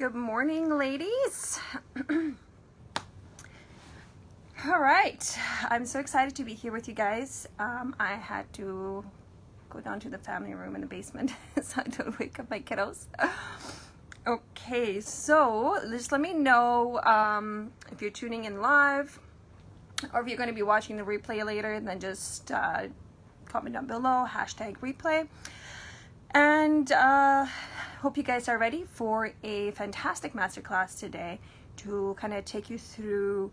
Good morning, ladies. All right, I'm so excited to be here with you guys. I had to go down to the family room in the basement so I don't wake up my kiddos. Okay, so just let me know if you're tuning in live or if you're going to be watching the replay later, then just comment down below, #replay. And hope you guys are ready for a fantastic masterclass today to kind of take you through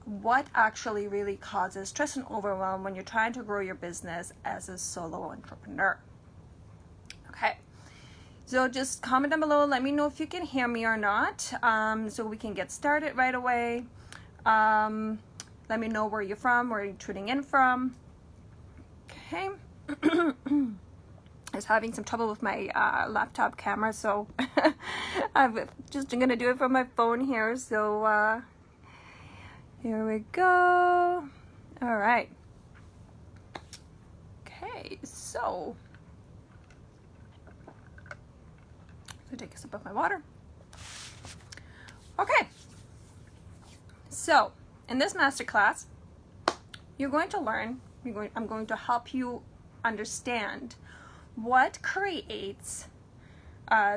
what actually really causes stress and overwhelm when you're trying to grow your business as a solo entrepreneur. Okay, so just comment down below, let me know if you can hear me or not, so we can get started right away. Let me know where you're from, where you're tuning in from. Okay. I was having some trouble with my laptop camera, so I'm just gonna do it from my phone here. So here we go. All right. Okay, so take a sip of my water. Okay. So in this masterclass, you're going to learn. I'm going to help you understand what creates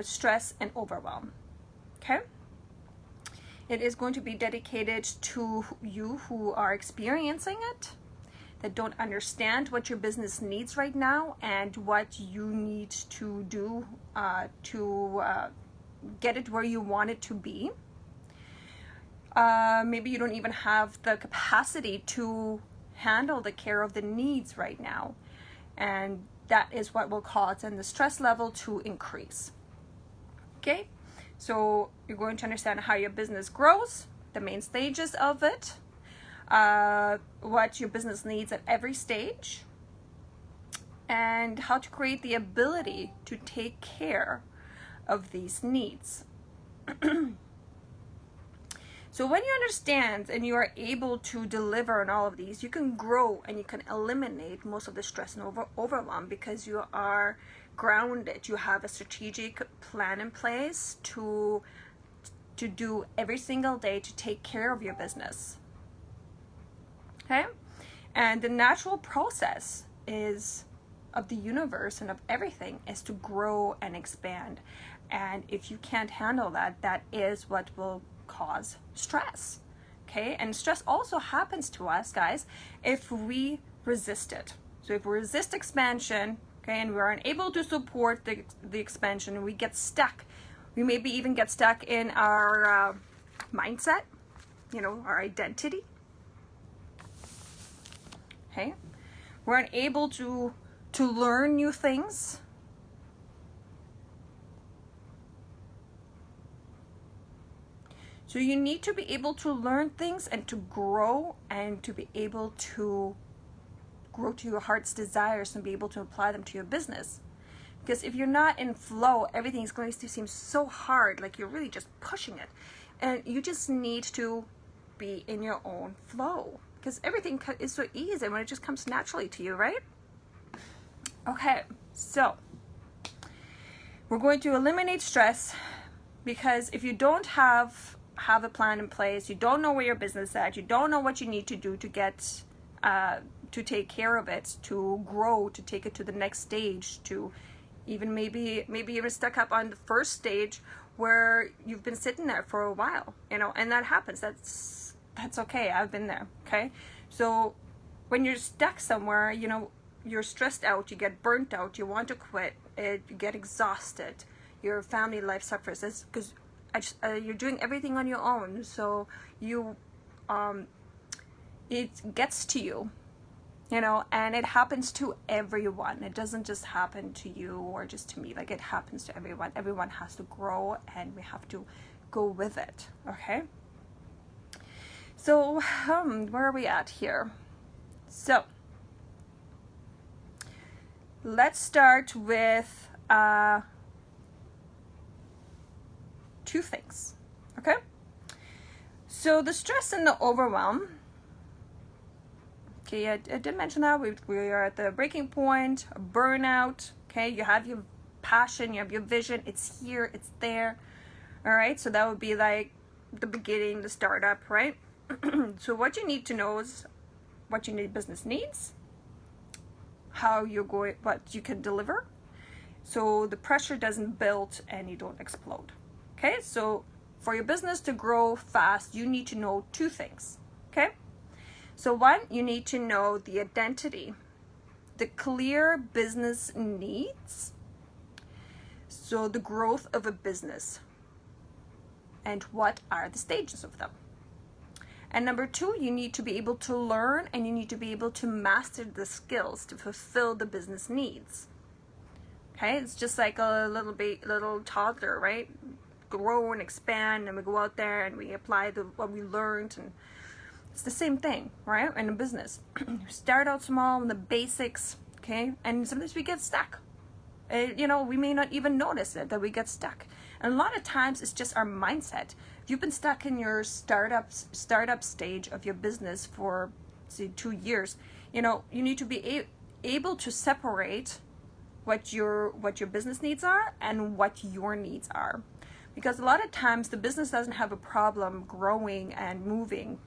stress and overwhelm. Okay, it is going to be dedicated to you who are experiencing it, that don't understand what your business needs right now and what you need to do to get it where you want it to be. Maybe you don't even have the capacity to handle the care of the needs right now, and that is what will cause the stress level to increase. Okay, so you're going to understand how your business grows, the main stages of it, what your business needs at every stage, and how to create the ability to take care of these needs. So when you understand and you are able to deliver on all of these, you can grow and you can eliminate most of the stress and overwhelm because you are grounded. You have a strategic plan in place to do every single day to take care of your business. Okay? And the natural process of the universe and of everything is to grow and expand. And if you can't handle that, that is what will cause stress. Okay, and stress also happens to us, guys, if we resist it. So if we resist expansion, okay, and we're unable to support the expansion, we get stuck. We maybe even get stuck in our mindset, our identity. Okay, we're unable to learn new things. So you need to be able to learn things and to grow and to be able to grow to your heart's desires and be able to apply them to your business. Because if you're not in flow, everything is going to seem so hard, like you're really just pushing it. And you just need to be in your own flow because everything is so easy when it just comes naturally to you, right? Okay, so we're going to eliminate stress because if you don't have a plan in place, you don't know where your business is at, you don't know what you need to do to get to take care of it, to grow, to take it to the next stage, to even maybe you're stuck up on the first stage where you've been sitting there for a while, and that happens. That's okay. I've been there. Okay, so when you're stuck somewhere, you're stressed out, you get burnt out, you want to quit, you get exhausted, your family life suffers. That's because you're doing everything on your own, so it gets to you, and it happens to everyone. It doesn't just happen to you or just to me. Like, it happens to everyone. Everyone has to grow, and we have to go with it. Okay, so where are we at here? So let's start with two things. Okay, so the stress and the overwhelm. Okay, I did mention that we are at the breaking point, a burnout. Okay, you have your passion, you have your vision, it's here, it's there. All right, so that would be like the beginning, the startup, right? So what you need to know is what your business needs, how you're going, what you can deliver, so the pressure doesn't build and you don't explode. Okay, so for your business to grow fast, you need to know two things. Okay, so one, you need to know the identity, the clear business needs, so the growth of a business, and what are the stages of them. And number two, you need to be able to learn and you need to be able to master the skills to fulfill the business needs. Okay, it's just like a little toddler, right? Grow and expand, and we go out there and we apply what we learned, and it's the same thing, right? In a business, you start out small in the basics, okay, and sometimes we get stuck. We may not even notice it that we get stuck, and a lot of times it's just our mindset. If you've been stuck in your startup stage of your business for, say, 2 years, you need to be able to separate what your business needs are and what your needs are. Because a lot of times the business doesn't have a problem growing and moving,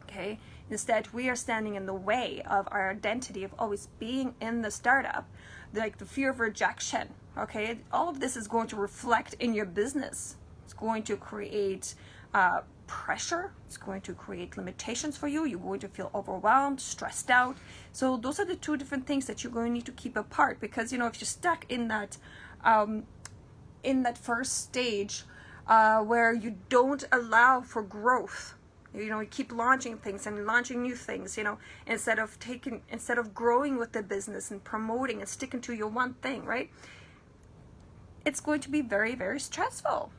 okay? Instead, we are standing in the way of our identity of always being in the startup, like the fear of rejection, okay? All of this is going to reflect in your business. It's going to create pressure. It's going to create limitations for you. You're going to feel overwhelmed, stressed out. So those are the two different things that you're going to need to keep apart, because if you're stuck in that first stage where you don't allow for growth, you keep launching things and launching new things, instead of growing with the business and promoting and sticking to your one thing, right? It's going to be very, very stressful.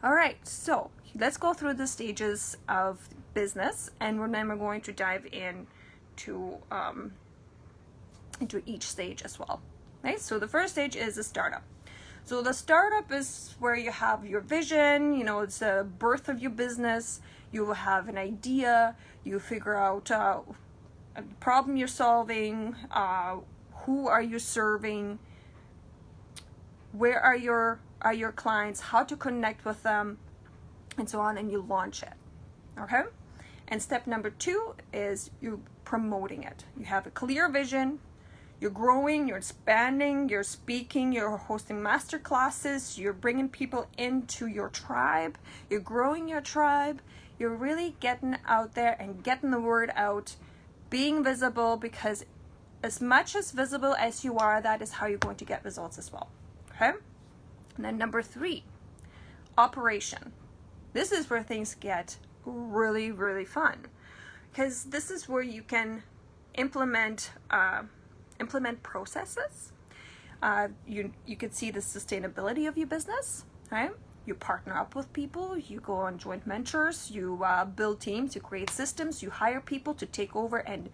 All right, so let's go through the stages of business, and then we're going to dive into each stage as well. Okay, so the first stage is the startup. So the startup is where you have your vision, it's the birth of your business. You have an idea, you figure out a problem you're solving, who are you serving, where are your clients, how to connect with them, and so on, and you launch it. Okay? And step number 2 is you promoting it. You have a clear vision, you're growing, you're expanding, you're speaking, you're hosting master classes, you're bringing people into your tribe, you're growing your tribe, you're really getting out there and getting the word out, being visible, because as much as visible as you are, that is how you're going to get results as well. Okay? And then number 3, operation. This is where things get really, really fun, because this is where you can implement processes. You can see the sustainability of your business, right? You partner up with people, you go on joint ventures, you build teams, you create systems, you hire people to take over and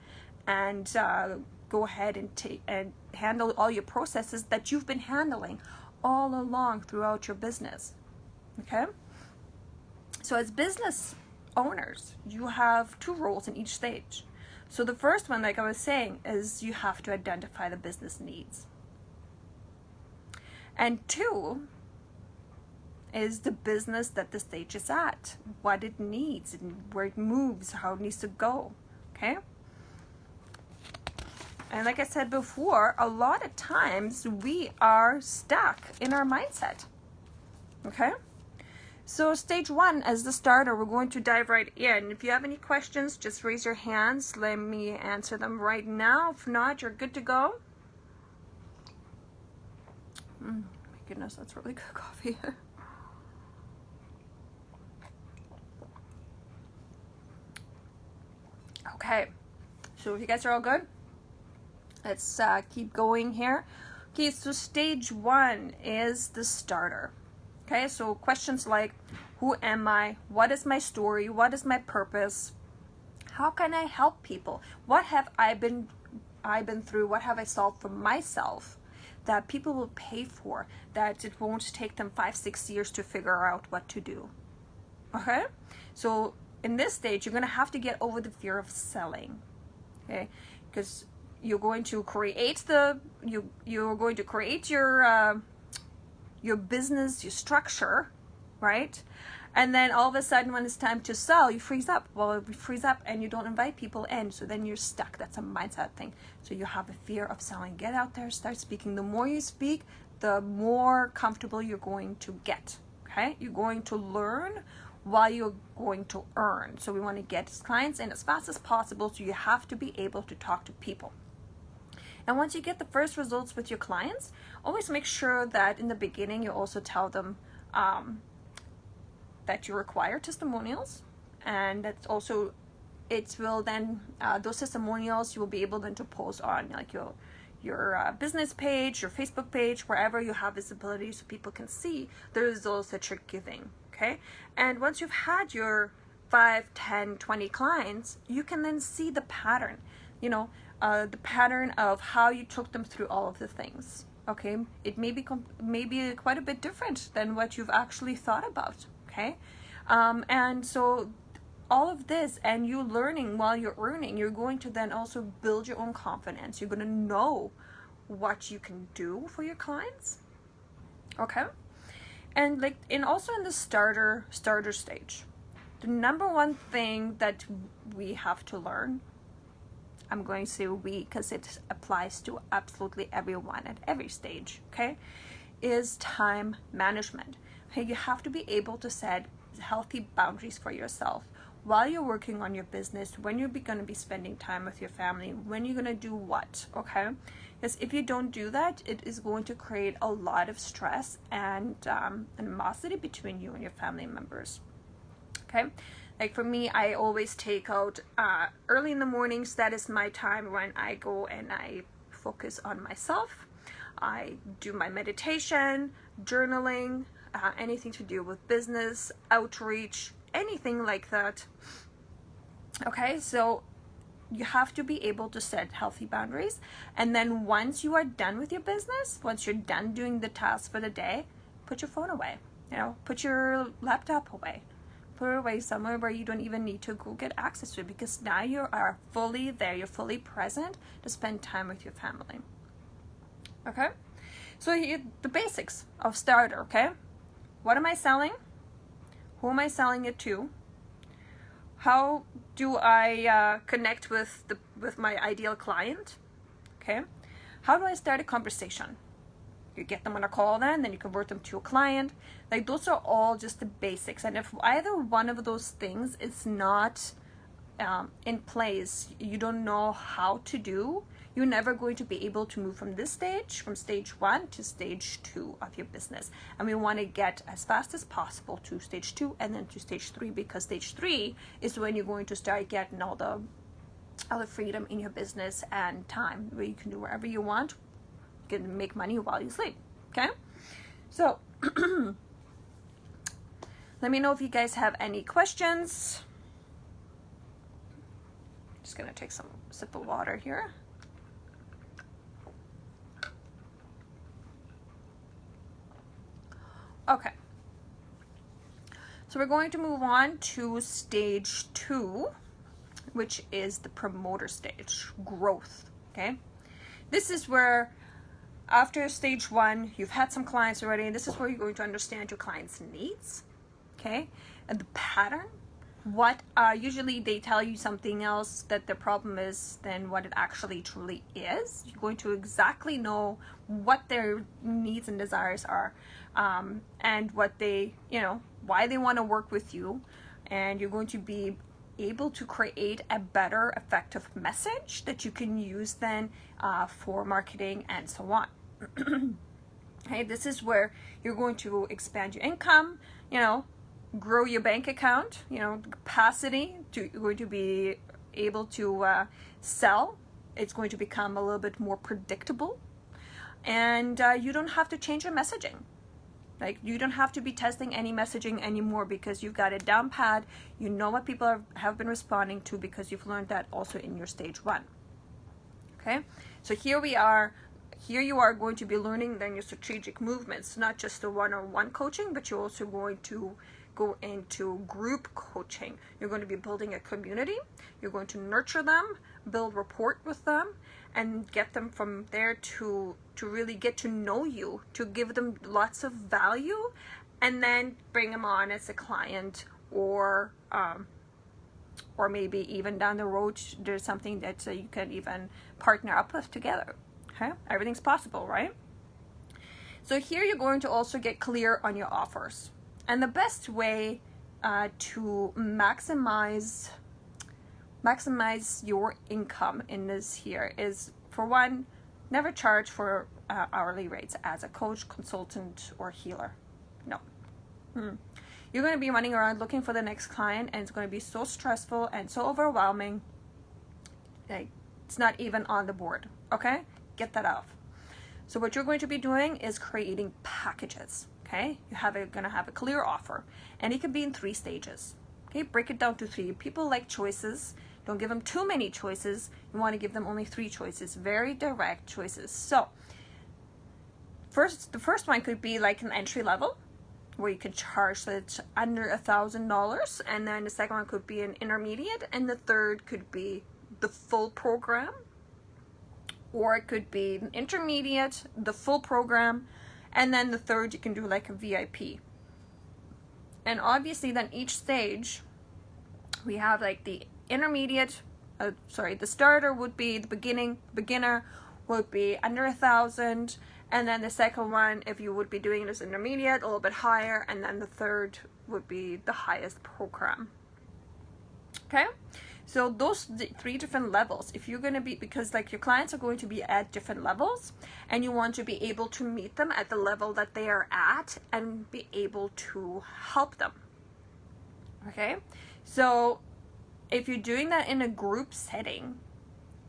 go ahead and handle all your processes that you've been handling all along throughout your business. Okay? So as business owners, you have 2 roles in each stage. So the first one, like I was saying, is you have to identify the business needs. And 2 is the business that the stage is at, what it needs and where it moves, how it needs to go. Okay? And like I said before, a lot of times we are stuck in our mindset. Okay? So stage 1, as the starter, we're going to dive right in. If you have any questions, just raise your hands. Let me answer them right now. If not, you're good to go. My goodness, that's really good coffee. Okay, so if you guys are all good, let's keep going here. Okay, so stage 1 is the starter. Okay, so questions like, who am I? What is my story? What is my purpose? How can I help people? What have I been through? What have I solved for myself that people will pay for, that it won't take them 5-6 years to figure out what to do? Okay, so in this stage, you're going to have to get over the fear of selling. Okay, because you're going to create your business, your structure, right? And then all of a sudden when it's time to sell, you freeze up. Well, you freeze up and you don't invite people in, so then you're stuck. That's a mindset thing. So you have a fear of selling. Get out there, start speaking. The more you speak, the more comfortable you're going to get, okay? You're going to learn while you're going to earn. So we want to get clients in as fast as possible, so you have to be able to talk to people. And once you get the first results with your clients, always make sure that in the beginning you also tell them that you require testimonials, and that's also, it will then, those testimonials you will be able then to post on like your business page, your Facebook page, wherever you have visibility, so people can see the results that you're giving, okay? And once you've had your 5, 10, 20 clients, you can then see the pattern, you know, the pattern of how you took them through all of the things, okay? It may be quite a bit different than what you've actually thought about, okay? And so all of this, and you learning while you're earning, you're going to then also build your own confidence. You're going to know what you can do for your clients, okay? And like, and also in the starter stage, the number one thing that we have to learn, I'm going to say we because it applies to absolutely everyone at every stage, okay, is time management. Okay, you have to be able to set healthy boundaries for yourself while you're working on your business, when you're going to be spending time with your family, when you're going to do what, okay? Because if you don't do that, it is going to create a lot of stress and animosity between you and your family members, okay? Like for me, I always take out early in the mornings. That is my time when I go and I focus on myself. I do my meditation, journaling, anything to do with business, outreach, anything like that. Okay, so you have to be able to set healthy boundaries. And then once you are done with your business, once you're done doing the tasks for the day, put your phone away, you know, put your laptop away, put it away somewhere where you don't even need to go get access to it, because now you are fully there, you're fully present to spend time with your family. Okay, so the basics of starter, okay? What am I selling? Who am I selling it to? How do I connect with my ideal client? Okay. How do I start a conversation? You get them on a call, then you convert them to a client. Like, those are all just the basics. And if either one of those things is not in place, you don't know how to do, you're never going to be able to move from this stage, from stage 1 to stage 2 of your business. And we want to get as fast as possible to stage 2 and then to stage 3, because stage 3 is when you're going to start getting all the freedom in your business and time, where you can do wherever you want, you can make money while you sleep, okay? So let me know if you guys have any questions. Just gonna take some sip of water here. Okay, so we're going to move on to stage 2, which is the promoter stage, growth, okay? This is where, after stage 1, you've had some clients already, and this is where you're going to understand your clients' needs, okay? And the pattern, what usually they tell you something else that the problem is than what it actually truly is. You're going to exactly know what their needs and desires are, and what they, you know, why they want to work with you, and you're going to be able to create a better effective message that you can use then for marketing and so on. Okay, this is where you're going to expand your income, you know, grow your bank account, you know, capacity to, you're going to be able to sell. It's going to become a little bit more predictable, and you don't have to change your messaging. Like, you don't have to be testing any messaging anymore, because you've got it down pat. You know what people have been responding to, because you've learned that also in your stage 1. Okay, so here we are. Here you are going to be learning then your strategic movements, not just the one-on-one coaching, but you're also going to go into group coaching. You're going to be building a community. You're going to nurture them, build rapport with them, and get them from there to really get to know you, to give them lots of value and then bring them on as a client, or maybe even down the road there's something that you can even partner up with together. Okay, everything's possible, right? So here you're going to also get clear on your offers, and the best way to maximize your income in this here is, for one, never charge for hourly rates as a coach, consultant, or healer. No. You're going to be running around looking for the next client, and it's going to be so stressful and so overwhelming. Like, it's not even on the board. Okay? Get that off. So what you're going to be doing is creating packages. Okay? You're going to have a clear offer, and it can be in 3 stages. Okay? Break it down to 3. People like choices. Don't give them too many choices. You want to give them only 3 choices. Very direct choices. So the first one could be like an entry level, where you can charge it under $1,000, and then the second one could be an intermediate, and the third could be the full program, or it could be an intermediate, the full program, and then the third you can do like a VIP. And obviously then each stage we have like the intermediate, the starter would be the beginner would be under 1,000, and then the second one, if you would be doing this intermediate, a little bit higher, and then the third would be the highest program. Okay, so those 3 different levels, if you're going to be, because like your clients are going to be at different levels, and you want to be able to meet them at the level that they are at and be able to help them. Okay, so if you're doing that in a group setting,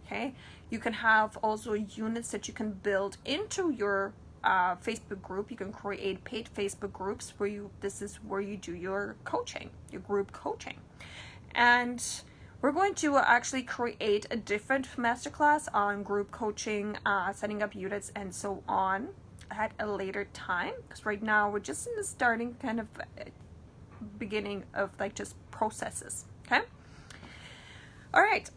okay, you can have also units that you can build into your Facebook group. You can create paid Facebook groups where this is where you do your coaching, your group coaching. And we're going to actually create a different masterclass on group coaching, setting up units, and so on at a later time. Because right now we're just in the starting kind of beginning of like just processes. Okay. All right.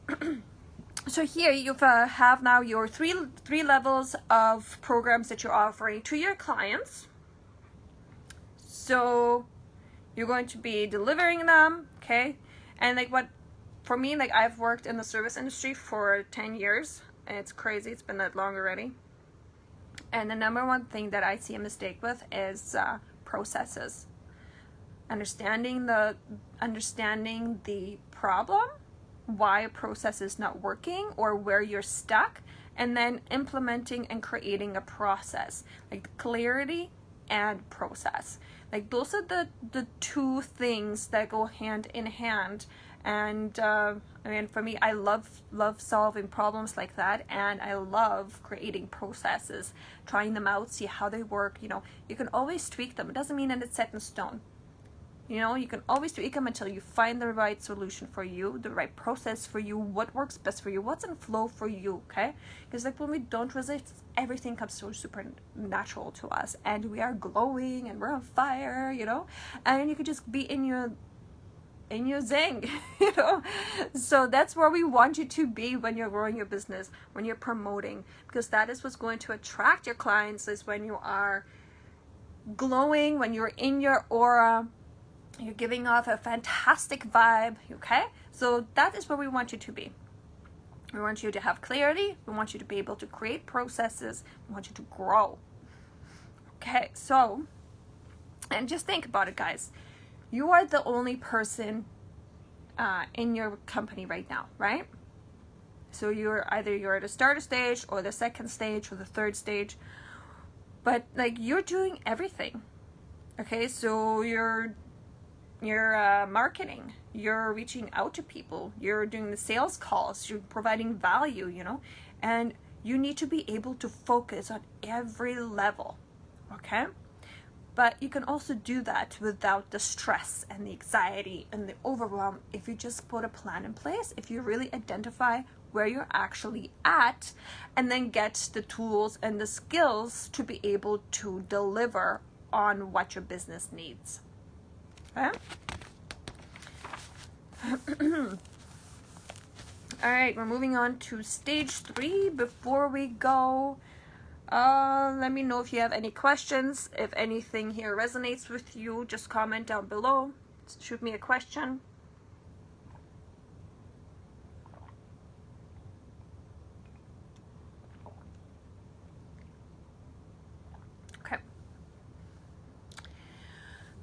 So here you have now your three levels of programs that you're offering to your clients. So you're going to be delivering them, okay? And like for me, like I've worked in the service industry for 10 years, and it's crazy. It's been that long already. And the number one thing that I see a mistake with is processes. Understanding the problem, why a process is not working or where you're stuck, and then implementing and creating a process, like clarity and process. Like those are the 2 things that go hand in hand. And I mean, for me, I love solving problems like that, and I love creating processes, trying them out, see how they work. You know, you can always tweak them. It doesn't mean that it's set in stone. You know, you can always tweak them until you find the right solution for you, the right process for you, what works best for you, what's in flow for you, okay? Because like when we don't resist, everything comes so supernatural to us, and we are glowing and we're on fire, you know? And you could just be in your zing, you know? So that's where we want you to be when you're growing your business, when you're promoting, because that is what's going to attract your clients, is when you are glowing, when you're in your aura. You're giving off a fantastic vibe, okay? So that is where we want you to be. We want you to have clarity. We want you to be able to create processes. We want you to grow. Okay, so, and just think about it, guys. You are the only person in your company right now, right? So you're at the starter stage or the second stage or the third stage. But like you're doing everything. Okay, so you're marketing, you're reaching out to people, you're doing the sales calls, you're providing value, you know, and you need to be able to focus on every level, okay? But you can also do that without the stress and the anxiety and the overwhelm if you just put a plan in place, if you really identify where you're actually at, and then get the tools and the skills to be able to deliver on what your business needs. Okay. All right, we're moving on to stage 3. Before we go, Let me know if you have any questions. If anything here resonates with you, just comment down below. Shoot me a question.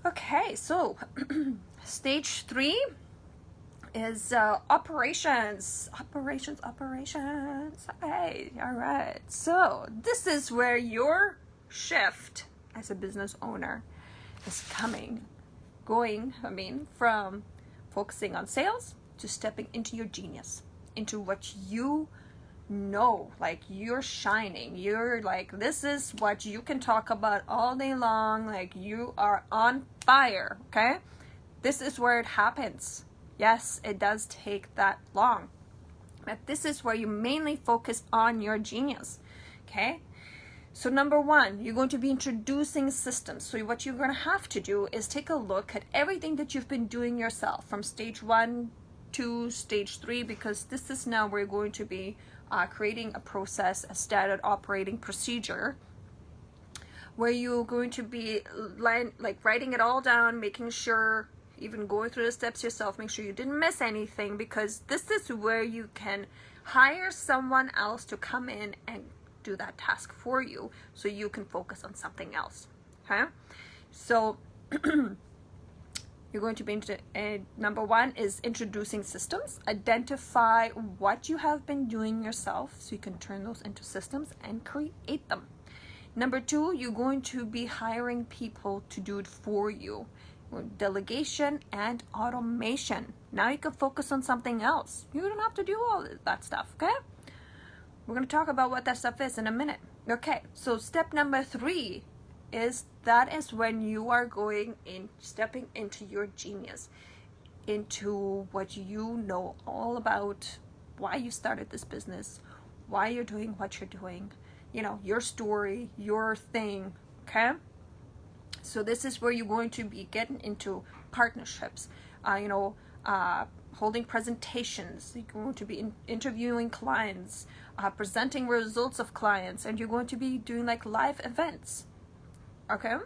Okay, so stage 3 is operations. Hey, all right. So this is where your shift as a business owner is going, from focusing on sales to stepping into your genius, into what you know, like you're shining, you're like, this is what you can talk about all day long, like you are on fire. Okay, this is where it happens. Yes, it does take that long, but this is where you mainly focus on your genius. Okay, so number 1, you're going to be introducing systems. So what you're going to have to do is take a look at everything that you've been doing yourself from stage 1 to stage 3, because this is now where you're going to be creating a process, a standard operating procedure, where you're going to be like writing it all down, making sure, even going through the steps yourself, make sure you didn't miss anything, because this is where you can hire someone else to come in and do that task for you, so you can focus on something else. Okay, so you're going to be number 1 is introducing systems. Identify what you have been doing yourself so you can turn those into systems and create them. Number 2, you're going to be hiring people to do it for you. Delegation and automation. Now you can focus on something else. You don't have to do all that stuff. Okay, we're going to talk about what that stuff is in a minute. Okay, so step number 3 is when you are stepping into your genius, into what you know all about, why you started this business, why you're doing what you're doing, your story, your thing. Okay, so this is where you're going to be getting into partnerships, holding presentations. You're going to be interviewing clients, presenting results of clients, and you're going to be doing like live events. Okay,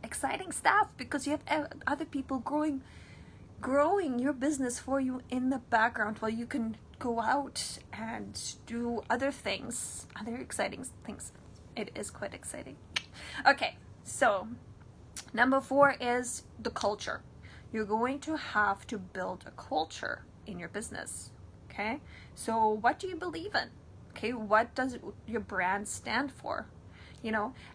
exciting stuff, because you have other people growing your business for you in the background, while you can go out and do other things, other exciting things. It is quite exciting. Okay, so number 4 is the culture. You're going to have to build a culture in your business. Okay, so what do you believe in? Okay, what does your brand stand for?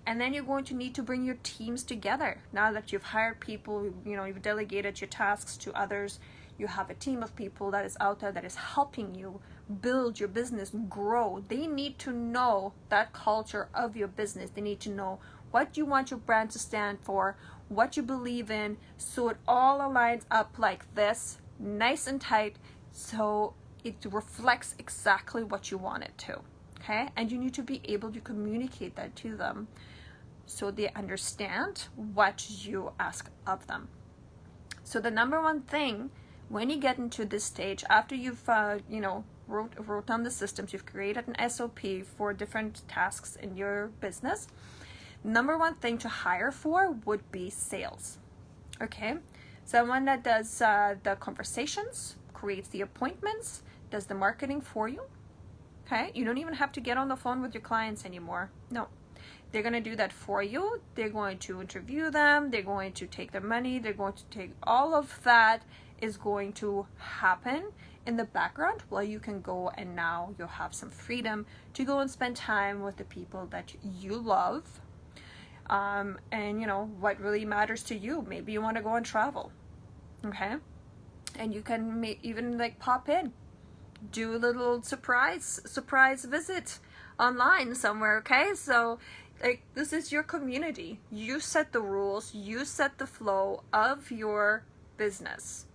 And then you're going to need to bring your teams together. Now that you've hired people, you've delegated your tasks to others, you have a team of people that is out there that is helping you build your business, grow. They need to know that culture of your business. They need to know what you want your brand to stand for, what you believe in, so it all aligns up like this, nice and tight, so it reflects exactly what you want it to. Okay, and you need to be able to communicate that to them so they understand what you ask of them. So the number 1 thing when you get into this stage, after you've wrote down the systems, you've created an SOP for different tasks in your business, number 1 thing to hire for would be sales. Okay, someone that does the conversations, creates the appointments, does the marketing for you. Okay, you don't even have to get on the phone with your clients anymore. No, they're going to do that for you. They're going to interview them. They're going to take their money. They're going to take all of that is going to happen in the background, while you can go and now you'll have some freedom to go and spend time with the people that you love. And what really matters to you. Maybe you want to go and travel. Okay, and you can even like pop in, do a little surprise visit online somewhere. Okay, so like this is your community. You set the rules, you set the flow of your business,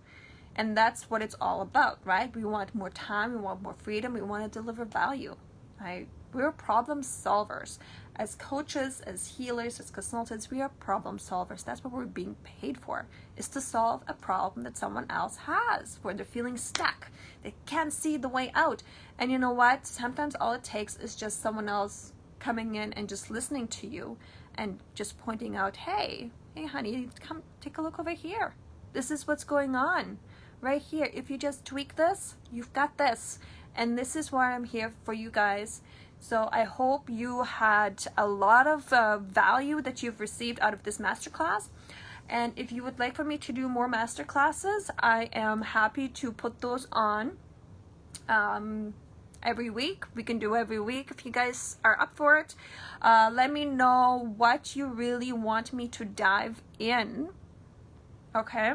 and that's what it's all about, right? We want more time, we want more freedom, we want to deliver value, right? We're problem solvers, As coaches, as healers, as consultants, we are problem solvers. That's what we're being paid for, is to solve a problem that someone else has, where they're feeling stuck. They can't see the way out. And you know what? Sometimes all it takes is just someone else coming in and just listening to you and just pointing out, hey honey, come take a look over here. This is what's going on right here. If you just tweak this, you've got this. And this is why I'm here for you guys. So I hope you had a lot of value that you've received out of this masterclass. And if you would like for me to do more masterclasses, I am happy to put those on every week. We can do every week if you guys are up for it. Let me know what you really want me to dive in. Okay.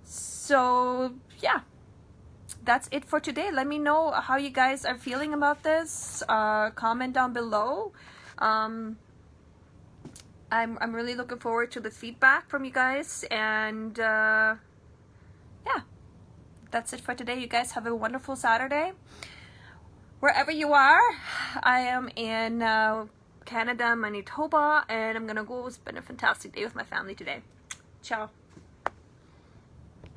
So yeah. That's it for today. Let me know how you guys are feeling about this. Comment down below. I'm really looking forward to the feedback from you guys. And yeah, that's it for today. You guys have a wonderful Saturday. Wherever you are, I am in Canada, Manitoba, and I'm gonna go spend a fantastic day with my family today. Ciao.